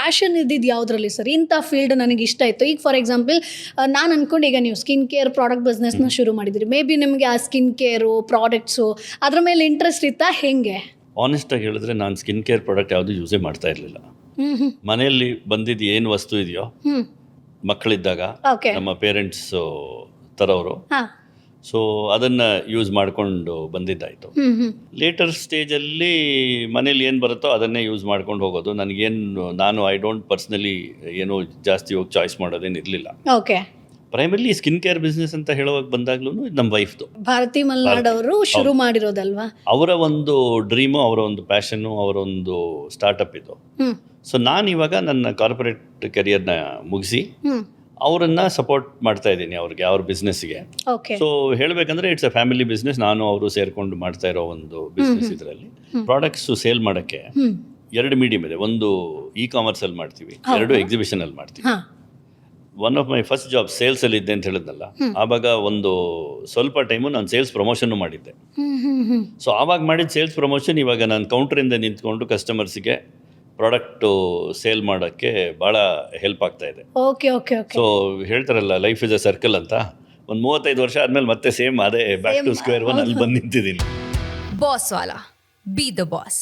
Passion ಇದ್ದಿದ್ದು ಯಾವುದ್ರಲ್ಲಿ sir? ಇಂಥ ಫೀಲ್ಡ್ ನನಗೆ ಇಷ್ಟ ಆಯಿತು. ಈಗ ಫಾರ್ ಎಕ್ಸಾಂಪಲ್ ನಾನು ಅಂದ್ಕೊಂಡು ಈಗ ನೀವು ಸ್ಕಿನ್ ಕೇರ್ ಪ್ರಾಡಕ್ಟ್ ಬಿಸ್ನೆಸ್ನ ಶುರು ಮಾಡಿದಿರಿ. ಮೇ ಬಿ ನಿಮಗೆ ಆ ಸ್ಕಿನ್ ಕೇರು ಪ್ರಾಡಕ್ಟ್ಸು ಅದ್ರ ಮೇಲೆ ಇಂಟ್ರೆಸ್ಟ್ ಇತ್ತಾ ಹೆಂಗೆ? ಆನೆಸ್ಟಾಗಿ ಹೇಳಿದ್ರೆ ನಾನು ಸ್ಕಿನ್ ಕೇರ್ ಪ್ರಾಡಕ್ಟ್ ಯಾವುದು ಯೂಸೇ ಮಾಡ್ತಾ ಇರಲಿಲ್ಲ. ಮನೆಯಲ್ಲಿ ಬಂದಿದ್ದು ಏನು ವಸ್ತು ಇದೆಯೋ ಮಕ್ಕಳಿದ್ದಾಗ ಓಕೆ. ನಮ್ಮ ಪೇರೆಂಟ್ಸ್ ತರೋರು, ಹಾಂ. ಸೊ ಅದನ್ನು ಯೂಸ್ ಮಾಡಿಕೊಂಡು ಬಂದಿದ್ದಾಯಿತು. ಲೇಟರ್ ಸ್ಟೇಜಲ್ಲಿ ಮನೇಲಿ ಏನು ಬರುತ್ತೋ ಅದನ್ನೇ ಯೂಸ್ ಮಾಡ್ಕೊಂಡು ಹೋಗೋದು. ನಾನು ಐ ಡೋಂಟ್ ಪರ್ಸ್ನಲಿ ಏನೋ ಜಾಸ್ತಿ ಹೋಗಿ ಚಾಯ್ಸ್ ಮಾಡೋದೇನು ಇರಲಿಲ್ಲ. Okay. Primarily skin care business ಅಂತ ಹೇಳುವಾಗ ಬಂದಾಗ್ಲೂ ನಮ್ಮ ವೈಫ್ದು, ಭಾರತಿ ಮಲ್ನಾಡ್ ಅವರು ಶುರು ಮಾಡಿರೋದಲ್ವಾ? ಅವರ ಒಂದು ಡ್ರೀಮು, ಅವರ ಒಂದು ಪ್ಯಾಷನ್ನು, ಅವರ ಒಂದು ಸ್ಟಾರ್ಟಪ್ ಇದು. ಸೊ ನಾನು ಇವಾಗ ನನ್ನ ಕಾರ್ಪೊರೇಟ್ ಕೆರಿಯರ್ನ ಮುಗಿಸಿ ಅವರನ್ನು ಸಪೋರ್ಟ್ ಮಾಡ್ತಾ ಇದ್ದೀನಿ ಅವ್ರ ಬಿಸ್ನೆಸ್ಗೆ. ಓಕೆ. ಸೊ ಹೇಳಬೇಕಂದ್ರೆ ಇಟ್ಸ್ ಅ ಫ್ಯಾಮಿಲಿ ಬಿಸ್ನೆಸ್. ನಾನು ಅವರು ಸೇರಿಕೊಂಡು ಮಾಡ್ತಾ ಇರೋ ಒಂದು ಬಿಸ್ನೆಸ್. ಇದರಲ್ಲಿ ಪ್ರಾಡಕ್ಟ್ಸು ಸೇಲ್ ಮಾಡೋಕ್ಕೆ ಎರಡು ಮೀಡಿಯಮ್ ಇದೆ. ಒಂದು ಕಾಮರ್ಸಲ್ಲಿ ಮಾಡ್ತೀವಿ, ಎರಡು ಎಕ್ಸಿಬಿಷನಲ್ಲಿ ಮಾಡ್ತೀವಿ. ಹಾಂ. One of my first job ಸೇಲ್ಸಲ್ಲಿ ಇದ್ದೆ ಅಂತ ಹೇಳಿದ್ನಲ್ಲ, ಆವಾಗ ಒಂದು ಸ್ವಲ್ಪ ಟೈಮು ನಾನು ಸೇಲ್ಸ್ ಪ್ರಮೋಷನ್ನು ಮಾಡಿದ್ದೆ. ಸೊ ಆವಾಗ ಮಾಡಿದ ಸೇಲ್ಸ್ ಪ್ರಮೋಷನ್ ಇವಾಗ ನಾನು ಕೌಂಟ್ರಿಂದ ನಿಂತ್ಕೊಂಡು ಕಸ್ಟಮರ್ಸಿಗೆ ಪ್ರಾಡಕ್ಟು ಸೇಲ್ ಮಾಡೋಕ್ಕೆ ಭಾಳ ಹೆಲ್ಪ್ ಆಗ್ತಾ ಇದೆ. Okay okay okay. ಸೊ ಹೇಳ್ತಾರಲ್ಲ ಲೈಫ್ ಇಸ್ ಅ ಸರ್ಕಲ್ ಅಂತ. ಒಂದು 35 ವರ್ಷ ಆದಮೇಲೆ ಮತ್ತೆ ಸೇಮ್ ಅದೇ ಬ್ಯಾಕ್ ಟು ಸ್ಕ್ವೇರ್ ಒನ್ ಅಲ್ಲಿ ಬಂದು ನಿಂತಿದ್ದೀನಿ. ಬಾಸ್ ವಾಲಾ, ಬಿ ದ ಬಾಸ್.